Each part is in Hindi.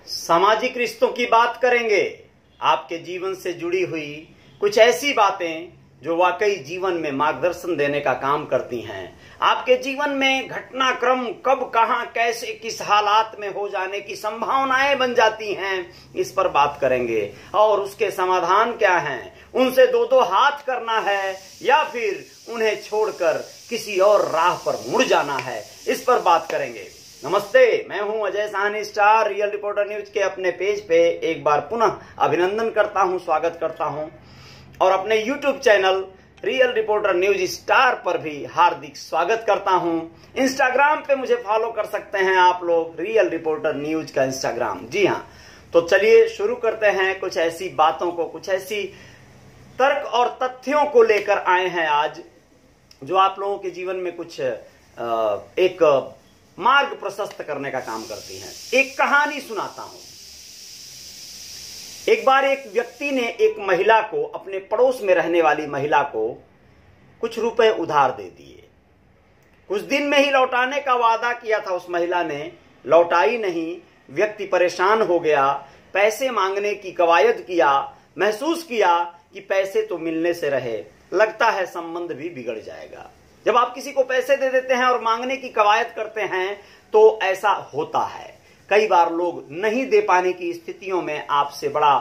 सामाजिक रिश्तों की बात करेंगे। आपके जीवन से जुड़ी हुई कुछ ऐसी बातें जो वाकई जीवन में मार्गदर्शन देने का काम करती हैं। आपके जीवन में घटनाक्रम कब कहां कैसे किस हालात में हो जाने की संभावनाएं बन जाती हैं, इस पर बात करेंगे। और उसके समाधान क्या हैं, उनसे दो दो हाथ करना है या फिर उन्हें छोड़कर किसी और राह पर मुड़ जाना है, इस पर बात करेंगे। नमस्ते, मैं हूं Ajay Sahni, star real reporter news के अपने पेज पे एक बार पुनः अभिनंदन करता हूं, स्वागत करता हूं। और अपने YouTube channel real reporter news star पर भी हार्दिक स्वागत करता हूं। इंस्टाग्राम पे मुझे फॉलो कर सकते हैं आप लोग, रियल रिपोर्टर न्यूज का इंस्टाग्राम। जी हाँ, तो चलिए शुरू करते हैं। कुछ ऐसी बातों को, कुछ ऐसी तर्क और तथ्यों को लेकर आए हैं आज, जो आप लोगों के जीवन में कुछ एक मार्ग प्रशस्त करने का काम करती हैं। एक कहानी सुनाता हूं। एक बार एक व्यक्ति ने एक महिला को, अपने पड़ोस में रहने वाली महिला को कुछ रुपए उधार दे दिए। कुछ दिन में ही लौटाने का वादा किया था उस महिला ने, लौटाई नहीं। व्यक्ति परेशान हो गया, पैसे मांगने की कवायद किया, महसूस किया कि पैसे तो मिलने से रहे, लगता है संबंध भी बिगड़ जाएगा। जब आप किसी को पैसे दे देते हैं और मांगने की कवायद करते हैं तो ऐसा होता है। कई बार लोग नहीं दे पाने की स्थितियों में आपसे बड़ा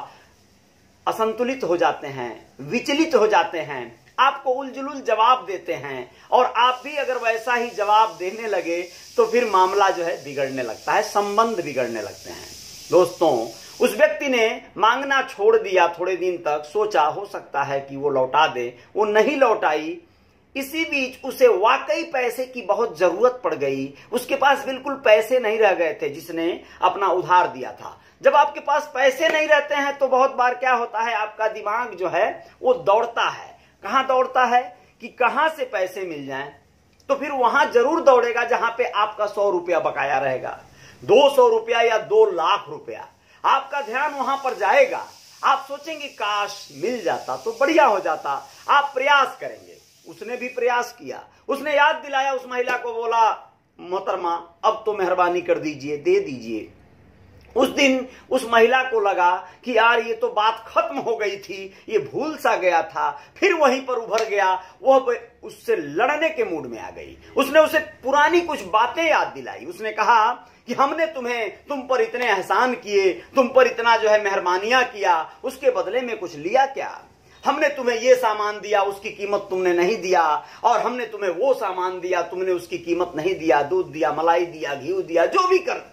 असंतुलित हो जाते हैं, विचलित हो जाते हैं, आपको उलझुल जवाब देते हैं। और आप भी अगर वैसा ही जवाब देने लगे तो फिर मामला जो है बिगड़ने लगता है, संबंध बिगड़ने लगते हैं। दोस्तों, उस व्यक्ति ने मांगना छोड़ दिया। थोड़े दिन तक सोचा हो सकता है कि वो लौटा दे, वो नहीं लौटाई। इसी बीच उसे वाकई पैसे की बहुत जरूरत पड़ गई। उसके पास बिल्कुल पैसे नहीं रह गए थे जिसने अपना उधार दिया था। जब आपके पास पैसे नहीं रहते हैं तो बहुत बार क्या होता है, आपका दिमाग जो है वो दौड़ता है। कहां दौड़ता है कि कहां से पैसे मिल जाएं, तो फिर वहां जरूर दौड़ेगा जहां पे आपका 100 रुपया बकाया रहेगा, 200 रुपया या 2 लाख रुपया। आपका ध्यान वहां पर जाएगा। आप सोचेंगे काश मिल जाता तो बढ़िया हो जाता। आप प्रयास करेंगे। उसने भी प्रयास किया। उसने याद दिलाया उस महिला को, बोला मोहतरमा अब तो मेहरबानी कर दीजिए, दे दीजिए। उस दिन उस महिला को लगा कि यार ये तो बात खत्म हो गई थी, ये भूल सा गया था। फिर वहीं पर उभर गया, वह उससे लड़ने के मूड में आ गई। उसने उसे पुरानी कुछ बातें याद दिलाई। उसने कहा कि हमने तुम पर इतने एहसान किए, तुम पर इतना जो है मेहरबानियां किया, उसके बदले में कुछ लिया क्या? हमने तुम्हें ये सामान दिया, उसकी कीमत तुमने नहीं दिया, और हमने तुम्हें वो सामान दिया, तुमने उसकी कीमत नहीं दिया। दूध दिया, मलाई दिया, घी दिया, जो भी कर।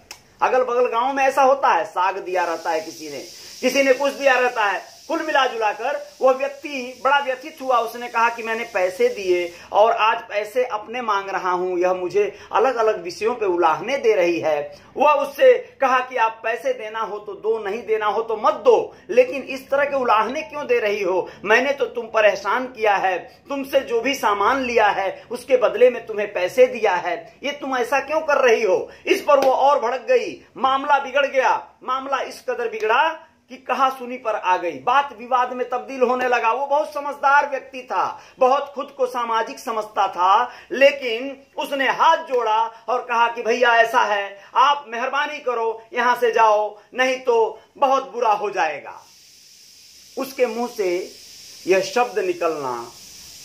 अगल बगल गांव में ऐसा होता है, साग दिया रहता है, किसी ने कुछ दिया रहता है। कुल मिला जुलाकर वह व्यक्ति बड़ा व्यथित हुआ। उसने कहा कि मैंने पैसे दिए और आज पैसे अपने मांग रहा हूं, यह मुझे अलग अलग विषयों पे उलाहने दे रही है। वह उससे कहा कि आप पैसे देना हो तो दो, नहीं देना हो तो मत दो, लेकिन इस तरह के उलाहने क्यों दे रही हो? मैंने तो तुम पर एहसान किया है, तुमसे जो भी सामान लिया है उसके बदले में तुम्हें पैसे दिया है, ये तुम ऐसा क्यों कर रही हो? इस पर वो और भड़क गई। मामला बिगड़ गया। मामला इस कदर बिगड़ा कि कहा सुनी पर आ गई। बात विवाद में तब्दील होने लगा। वो बहुत समझदार व्यक्ति था, बहुत खुद को सामाजिक समझता था, लेकिन उसने हाथ जोड़ा और कहा कि भैया ऐसा है, आप मेहरबानी करो, यहां से जाओ, नहीं तो बहुत बुरा हो जाएगा। उसके मुंह से यह शब्द निकलना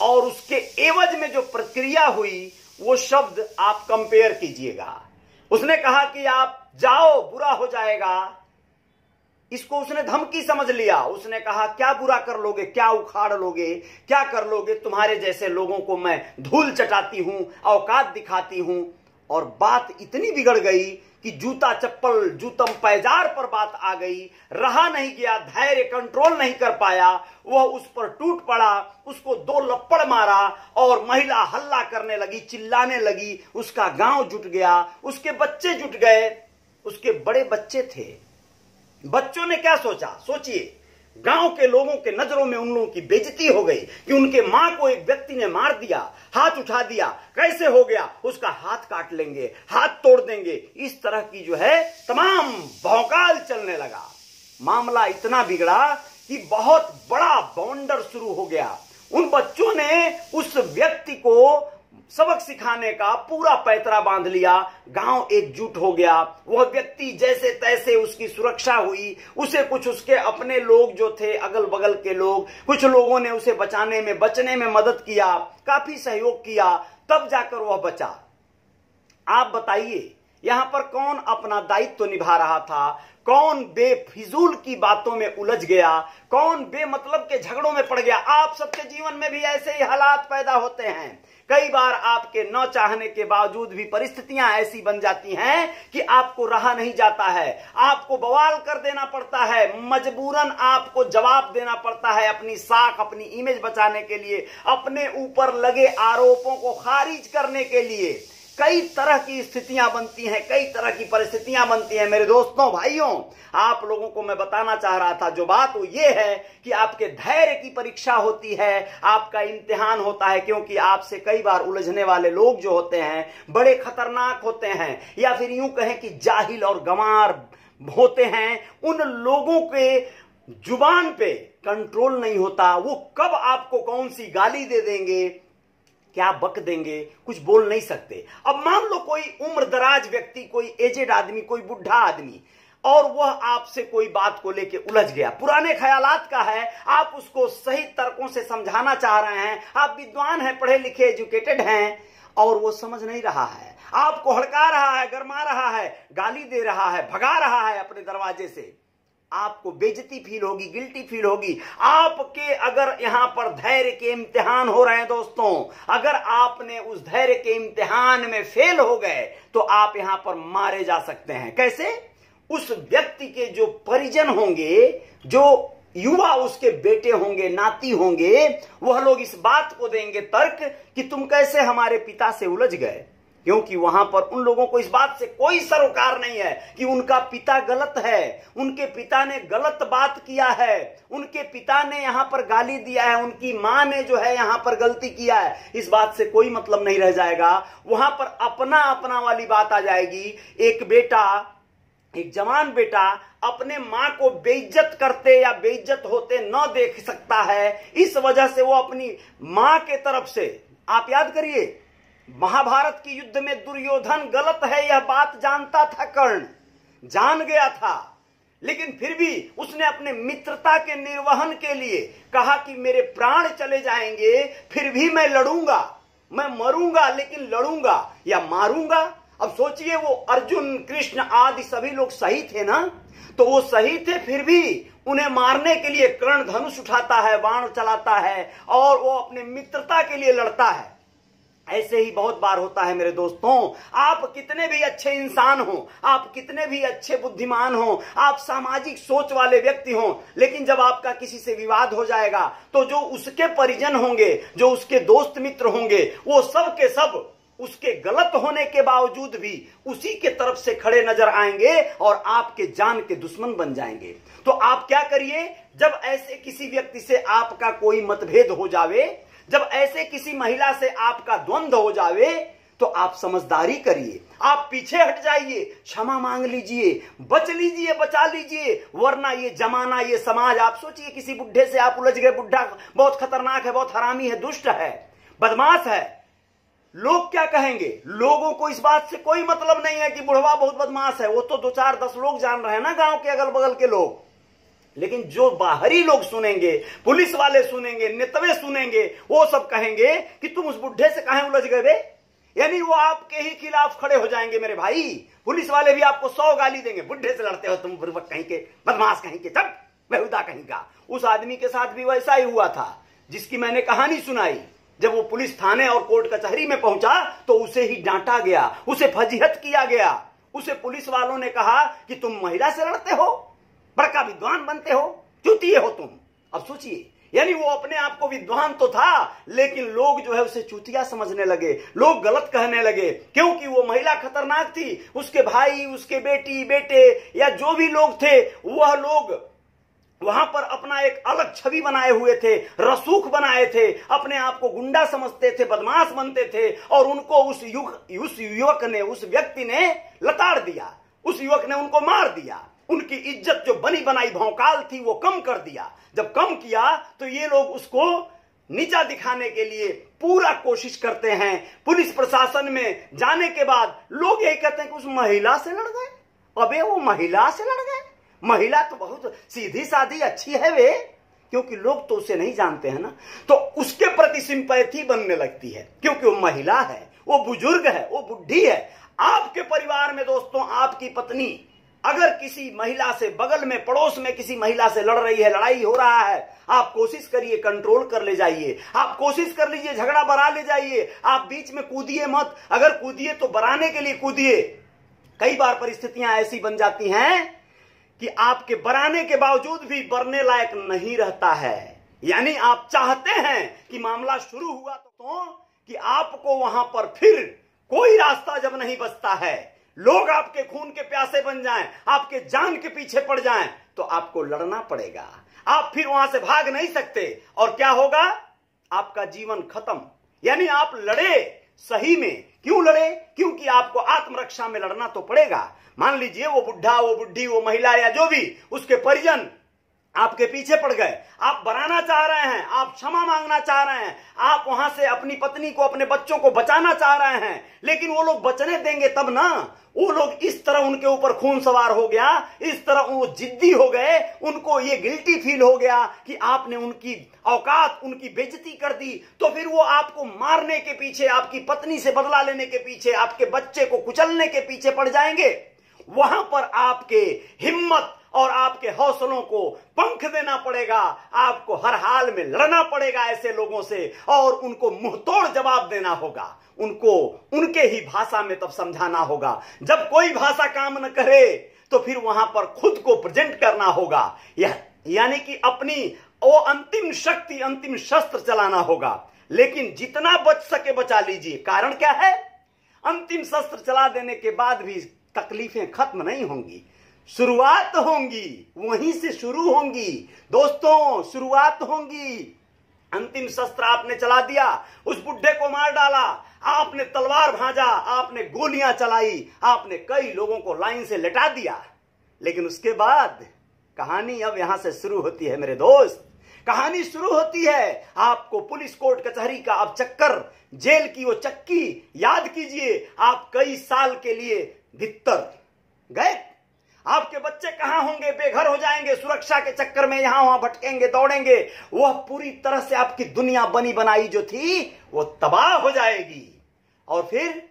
और उसके एवज में जो प्रक्रिया हुई, वो शब्द आप कंपेयर कीजिएगा। उसने कहा कि आप जाओ, बुरा हो जाएगा। इसको उसने धमकी समझ लिया। उसने कहा क्या बुरा कर लोगे, क्या उखाड़ लोगे, क्या कर लोगे? तुम्हारे जैसे लोगों को मैं धूल चटाती हूं, औकात दिखाती हूं। और बात इतनी बिगड़ गई कि जूता चप्पल, जूतम पैजार पर बात आ गई। रहा नहीं गया, धैर्य कंट्रोल नहीं कर पाया, वह उस पर टूट पड़ा, उसको 2 लप्पड़ मारा और महिला हल्ला करने लगी, चिल्लाने लगी। उसका गांव जुट गया, उसके बच्चे जुट गए। उसके बड़े बच्चे थे। बच्चों ने क्या सोचा? सोचिए, गांव के लोगों के नजरों में उन लोगों की बेइज्जती हो गई कि उनके मां को एक व्यक्ति ने मार दिया, हाथ उठा दिया। कैसे हो गया? उसका हाथ काट लेंगे, हाथ तोड़ देंगे। इस तरह की जो है तमाम भौकाल चलने लगा। मामला इतना बिगड़ा कि बहुत बड़ा बवंडर शुरू हो गया। उन बच्चों ने उस व्यक्ति को सबक सिखाने का पूरा पैतरा बांध लिया। गांव एकजुट हो गया। वह व्यक्ति जैसे तैसे उसकी सुरक्षा हुई। उसे कुछ उसके अपने लोग जो थे, अगल बगल के लोग, कुछ लोगों ने उसे बचने में मदद किया, काफी सहयोग किया, तब जाकर वह बचा। आप बताइए यहां पर कौन अपना दायित्व निभा रहा था? कौन बेफिजूल की बातों में उलझ गया? कौन बेमतलब के झगड़ों में पड़ गया? आप सबके जीवन में भी ऐसे ही हालात पैदा होते हैं। कई बार आपके न चाहने के बावजूद भी परिस्थितियां ऐसी बन जाती हैं कि आपको रहा नहीं जाता है, आपको बवाल कर देना पड़ता है, मजबूरन आपको जवाब देना पड़ता है अपनी साख, अपनी इमेज बचाने के लिए, अपने ऊपर लगे आरोपों को खारिज करने के लिए। कई तरह की स्थितियां बनती हैं, कई तरह की परिस्थितियां बनती हैं। मेरे दोस्तों, भाइयों, आप लोगों को मैं बताना चाह रहा था जो बात वो ये है कि आपके धैर्य की परीक्षा होती है, आपका इम्तिहान होता है, क्योंकि आपसे कई बार उलझने वाले लोग जो होते हैं बड़े खतरनाक होते हैं, या फिर यूं कहें कि जाहिल और गंवार होते हैं। उन लोगों के जुबान पे कंट्रोल नहीं होता। वो कब आपको कौन सी गाली दे देंगे, क्या बक देंगे, कुछ बोल नहीं सकते। अब मान लो कोई उम्रदराज व्यक्ति, कोई एजेड आदमी, कोई बुढ़ा आदमी, और वह आपसे कोई बात को लेके उलझ गया, पुराने ख्यालात का है, आप उसको सही तर्कों से समझाना चाह रहे हैं, आप विद्वान हैं, पढ़े लिखे, एजुकेटेड हैं, और वो समझ नहीं रहा है, आपको हड़का रहा है, गरमा रहा है, गाली दे रहा है, भगा रहा है अपने दरवाजे से। आपको बेइज्जती फील होगी, गिल्टी फील होगी। आपके अगर यहां पर धैर्य के इम्तिहान हो रहे हैं दोस्तों, अगर आपने उस धैर्य के इम्तिहान में फेल हो गए तो आप यहां पर मारे जा सकते हैं। कैसे? उस व्यक्ति के जो परिजन होंगे, जो युवा उसके बेटे होंगे, नाती होंगे, वह लोग इस बात को देंगे तर्क कि तुम कैसे हमारे पिता से उलझ गए, क्योंकि वहां पर उन लोगों को इस बात से कोई सरोकार नहीं है कि उनका पिता गलत है, उनके पिता ने गलत बात किया है, उनके पिता ने यहां पर गाली दिया है, उनकी मां ने जो है यहां पर गलती किया है। इस बात से कोई मतलब नहीं रह जाएगा। वहां पर अपना अपना वाली बात आ जाएगी। एक बेटा, एक जवान बेटा अपने मां को बेइज्जत करते या बेइज्जत होते न देख सकता है, इस वजह से वो अपनी मां के तरफ से, आप याद करिए महाभारत की युद्ध में दुर्योधन गलत है यह बात जानता था, कर्ण जान गया था, लेकिन फिर भी उसने अपने मित्रता के निर्वहन के लिए कहा कि मेरे प्राण चले जाएंगे फिर भी मैं लड़ूंगा, मैं मरूंगा लेकिन लड़ूंगा या मारूंगा। अब सोचिए, वो अर्जुन, कृष्ण आदि सभी लोग सही थे ना, तो वो सही थे, फिर भी उन्हें मारने के लिए कर्ण धनुष उठाता है, बाण चलाता है, और वो अपने मित्रता के लिए लड़ता है। ऐसे ही बहुत बार होता है मेरे दोस्तों। आप कितने भी अच्छे इंसान हो, आप कितने भी अच्छे बुद्धिमान हो, आप सामाजिक सोच वाले व्यक्ति हो, लेकिन जब आपका किसी से विवाद हो जाएगा तो जो उसके परिजन होंगे, जो उसके दोस्त मित्र होंगे, वो सब के सब उसके गलत होने के बावजूद भी उसी के तरफ से खड़े नजर आएंगे और आपके जान के दुश्मन बन जाएंगे। तो आप क्या करिए, जब ऐसे किसी व्यक्ति से आपका कोई मतभेद हो जावे, जब ऐसे किसी महिला से आपका द्वंद्व हो जावे, तो आप समझदारी करिए, आप पीछे हट जाइए, क्षमा मांग लीजिए, बच लीजिए, बचा लीजिए, वरना ये जमाना, ये समाज, आप सोचिए किसी बुढ़े से आप उलझ गए, बुढ़ा बहुत खतरनाक है, बहुत हरामी है, दुष्ट है, बदमाश है, लोग क्या कहेंगे? लोगों को इस बात से कोई मतलब नहीं है कि बुढ़वा बहुत बदमाश है, वो तो 2 4 10 लोग जान रहे हैं ना, गांव के अगल बगल के लोग, लेकिन जो बाहरी लोग सुनेंगे, पुलिस वाले सुनेंगे, नेतवे सुनेंगे, वो सब कहेंगे कि तुम उस बुढ़े से काहे उलझ गए बे, यानी वो आपके ही खिलाफ खड़े हो जाएंगे मेरे भाई। पुलिस वाले भी आपको 100 गाली देंगे, बुढ़े से लड़ते हो तुम, बुर्बक कहीं के, बदमाश कहीं के, चल बेहुदा कहीं का। उस आदमी के साथ भी वैसा ही हुआ था जिसकी मैंने कहानी सुनाई। जब वो पुलिस थाने और कोर्ट कचहरी में पहुंचा तो उसे ही डांटा गया, उसे फजीहत किया गया, उसे पुलिस वालों ने कहा कि तुम महिला से लड़ते हो, बड़का विद्वान बनते हो, चूतिए हो तुम। अब सोचिए, यानी वो अपने आप को विद्वान तो था, लेकिन लोग जो है उसे चूतिया समझने लगे, लोग गलत कहने लगे, क्योंकि वो महिला खतरनाक थी। उसके भाई, उसके बेटी, बेटे या जो भी लोग थे, वह लोग वहां पर अपना एक अलग छवि बनाए हुए थे, रसूख बनाए थे, अपने आप को गुंडा समझते थे, बदमाश बनते थे, और उनको उस युवक ने, उस व्यक्ति ने लताड़ दिया, उस युवक ने उनको मार दिया। उनकी इज्जत जो बनी बनाई भौकाल थी वो कम कर दिया। जब कम किया तो ये लोग उसको नीचा दिखाने के लिए पूरा कोशिश करते हैं। पुलिस प्रशासन में जाने के बाद लोग यही कहते हैं कि उस महिला से लड़ गए। अबे वो महिला से लड़ गए? महिला तो बहुत सीधी सादी अच्छी है वे, क्योंकि लोग तो उसे नहीं जानते हैं ना, तो उसके प्रति सिंपैथी बनने लगती है क्योंकि वो महिला है, वो बुजुर्ग है, वो बुढ़ी है। आपके परिवार में दोस्तों आपकी पत्नी अगर किसी महिला से, बगल में पड़ोस में किसी महिला से लड़ रही है, लड़ाई हो रहा है, आप कोशिश करिए कंट्रोल कर ले जाइए, आप कोशिश कर लीजिए झगड़ा बरा ले जाइए, आप बीच में कूदिए मत। अगर कूदिए तो बराने के लिए कूदिए। कई बार परिस्थितियां ऐसी बन जाती हैं कि आपके बराने के बावजूद भी बरने लायक नहीं रहता है। यानी आप चाहते हैं कि मामला शुरू हुआ तो कि आपको वहां पर फिर कोई रास्ता जब नहीं बचता है, लोग आपके खून के प्यासे बन जाएं, आपके जान के पीछे पड़ जाएं, तो आपको लड़ना पड़ेगा। आप फिर वहां से भाग नहीं सकते और क्या होगा? आपका जीवन खत्म। यानी आप लड़े सही में। क्यों लड़े? क्योंकि आपको आत्मरक्षा में लड़ना तो पड़ेगा। मान लीजिए वो बुढ़ा, वो बुढ़ी, वो महिला या जो भी उसके परिजन आपके पीछे पड़ गए, आप बराना चाह रहे हैं, आप क्षमा मांगना चाह रहे हैं, आप वहां से अपनी पत्नी को, अपने बच्चों को बचाना चाह रहे हैं, लेकिन वो लोग बचने देंगे तब ना। वो लोग इस तरह उनके ऊपर खून सवार हो गया, इस तरह वो जिद्दी हो गए, उनको ये गिल्टी फील हो गया कि आपने उनकी औकात, उनकी बेइज्जती कर दी, तो फिर वो आपको मारने के पीछे, आपकी पत्नी से बदला लेने के पीछे, आपके बच्चे को कुचलने के पीछे पड़ जाएंगे। वहां पर आपके हिम्मत और आपके हौसलों को पंख देना पड़ेगा। आपको हर हाल में लड़ना पड़ेगा ऐसे लोगों से और उनको मुंहतोड़ जवाब देना होगा। उनको उनके ही भाषा में तब समझाना होगा। जब कोई भाषा काम न करे तो फिर वहां पर खुद को प्रेजेंट करना होगा, यानी कि अपनी वो अंतिम शक्ति, अंतिम शस्त्र चलाना होगा। लेकिन जितना बच सके बचा लीजिए। कारण क्या है? अंतिम शस्त्र चला देने के बाद भी तकलीफें खत्म नहीं होंगी, शुरुआत होंगी, वहीं से शुरू होंगी दोस्तों, शुरुआत होंगी। अंतिम शस्त्र आपने चला दिया, उस बुड्ढे को मार डाला, आपने तलवार भांजा, आपने गोलियां चलाई, आपने कई लोगों को लाइन से लेटा दिया, लेकिन उसके बाद कहानी अब यहां से शुरू होती है मेरे दोस्त। कहानी शुरू होती है। आपको पुलिस कोर्ट कचहरी का अब चक्कर, जेल की वो चक्की याद कीजिए। आप कई साल के लिए भीतर गए, आपके बच्चे कहां होंगे? बेघर हो जाएंगे, सुरक्षा के चक्कर में यहां वहां भटकेंगे, दौड़ेंगे। वह पूरी तरह से आपकी दुनिया बनी बनाई जो थी वो तबाह हो जाएगी। और फिर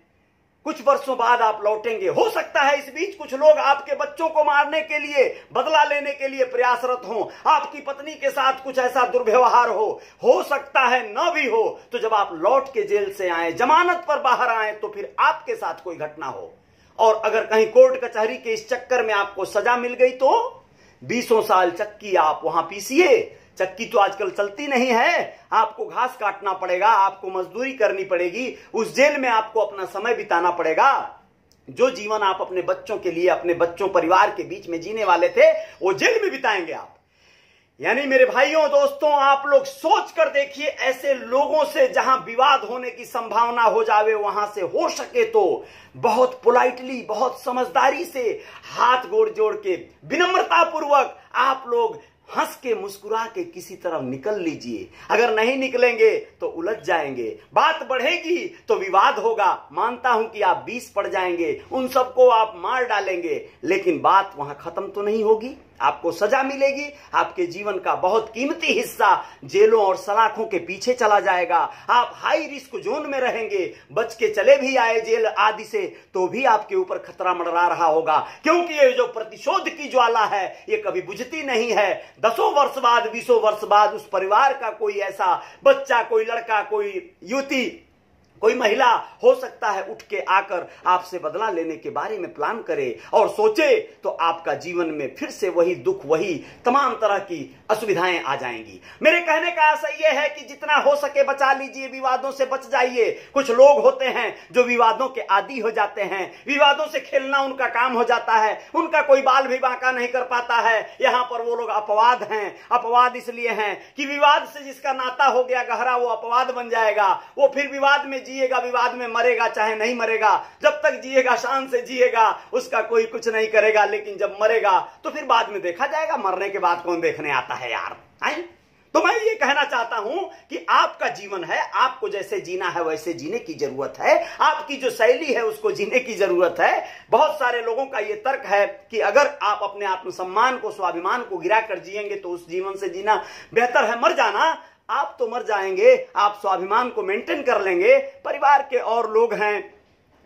कुछ वर्षों बाद आप लौटेंगे। हो सकता है इस बीच कुछ लोग आपके बच्चों को मारने के लिए, बदला लेने के लिए प्रयासरत हों, आपकी पत्नी के साथ कुछ ऐसा दुर्व्यवहार हो सकता है न भी हो। तो जब आप लौट के जेल से आए, जमानत पर बाहर आए, तो फिर आपके साथ कोई घटना हो और अगर कहीं कोर्ट कचहरी के इस चक्कर में आपको सजा मिल गई तो 20 साल चक्की आप वहां पीसिए। चक्की तो आजकल चलती नहीं है, आपको घास काटना पड़ेगा, आपको मजदूरी करनी पड़ेगी, उस जेल में आपको अपना समय बिताना पड़ेगा। जो जीवन आप अपने बच्चों के लिए, अपने बच्चों परिवार के बीच में जीने वाले थे, वो जेल में बिताएंगे आप। यानी मेरे भाइयों दोस्तों, आप लोग सोच कर देखिए, ऐसे लोगों से जहां विवाद होने की संभावना हो जावे, वहां से हो सके तो बहुत पोलाइटली, बहुत समझदारी से, हाथ गोड़ जोड़ के, विनम्रता पूर्वक आप लोग हंस के, मुस्कुरा के किसी तरफ निकल लीजिए। अगर नहीं निकलेंगे तो उलझ जाएंगे, बात बढ़ेगी तो विवाद होगा। मानता हूं कि आप 20 पड़ जाएंगे, उन सबको आप मार डालेंगे, लेकिन बात वहां खत्म तो नहीं होगी। आपको सजा मिलेगी, आपके जीवन का बहुत कीमती हिस्सा जेलों और सलाखों के पीछे चला जाएगा। आप हाई रिस्क जोन में रहेंगे, बच के चले भी आए जेल आदि से तो भी आपके ऊपर खतरा मंडरा रहा होगा, क्योंकि ये जो प्रतिशोध की ज्वाला है ये कभी बुझती नहीं है। 10 वर्ष बाद, 20 वर्ष बाद उस परिवार का कोई ऐसा बच्चा, कोई लड़का, कोई युवती, कोई महिला हो सकता है उठ के आकर आपसे बदला लेने के बारे में प्लान करे और सोचे, तो आपका जीवन में फिर से वही दुख, वही तमाम तरह की असुविधाएं आ जाएंगी। मेरे कहने का आशय यह है कि जितना हो सके बचा लीजिए, विवादों से बच जाइए। कुछ लोग होते हैं जो विवादों के आदी हो जाते हैं, विवादों से खेलना उनका काम हो जाता है, उनका कोई बाल भी बांका नहीं कर पाता है। यहां पर वो लोग अपवाद हैं। अपवाद इसलिए हैं कि विवाद से जिसका नाता हो गया गहरा, वो अपवाद बन जाएगा। वो फिर विवाद में जिएगा, विवाद में मरेगा, चाहे नहीं मरेगा। जब तक जिएगा शान से जिएगा, उसका कोई कुछ नहीं करेगा, लेकिन जब मरेगा तो फिर बाद में देखा जाएगा। मरने के बाद कौन देखने आता है यार? तो मैं ये कहना चाहता हूं कि आपका जीवन है, आपको जैसे जीना है वैसे जीने की जरूरत है, आपकी जो शैली है उसको जीने की जरूरत है। बहुत सारे लोगों का ये तर्क है कि अगर आप अपने आत्मसम्मान को, स्वाभिमान को गिरा कर जिएंगे तो उस जीवन से जीना बेहतर है मर जाना। आप तो मर जाएंगे, आप स्वाभिमान को मेंटेन कर लेंगे, परिवार के और लोग हैं,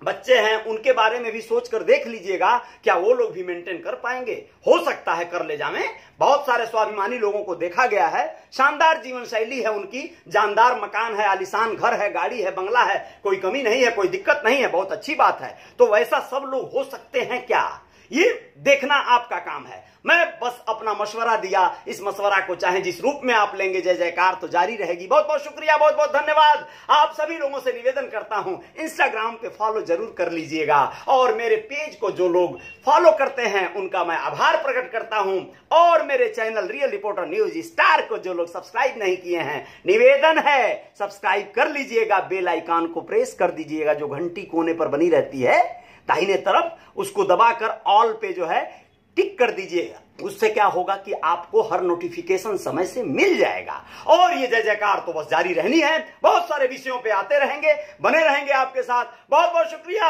बच्चे हैं, उनके बारे में भी सोचकर देख लीजिएगा, क्या वो लोग भी मेंटेन कर पाएंगे? हो सकता है कर ले जावें। बहुत सारे स्वाभिमानी लोगों को देखा गया है, शानदार जीवन शैली है उनकी, जानदार मकान है, आलीशान घर है, गाड़ी है, बंगला है, कोई कमी नहीं है, कोई दिक्कत नहीं है, बहुत अच्छी बात है। तो वैसा सब लोग हो सकते हैं क्या, ये देखना आपका काम है। मैं बस अपना मशवरा दिया, इस मशवरा को चाहे जिस रूप में आप लेंगे, जय जयकार तो जारी रहेगी। बहुत बहुत शुक्रिया, बहुत बहुत धन्यवाद। आप सभी लोगों से निवेदन करता हूं, इंस्टाग्राम पे फॉलो जरूर कर लीजिएगा, और मेरे पेज को जो लोग फॉलो करते हैं उनका मैं आभार प्रकट करता हूं, और मेरे channel real reporter news star को जो लोग सब्सक्राइब नहीं किए हैं, निवेदन है सब्सक्राइब कर लीजिएगा, बेल आइकन को प्रेस कर दीजिएगा, जो घंटी कोने पर बनी रहती है दाहिने तरफ, उसको दबाकर ऑल पे जो है टिक कर दीजिएगा। उससे क्या होगा कि आपको हर नोटिफिकेशन समय से मिल जाएगा। और ये जय जयकार तो बस जारी रहनी है, बहुत सारे विषयों पे आते रहेंगे, बने रहेंगे आपके साथ। बहुत बहुत शुक्रिया।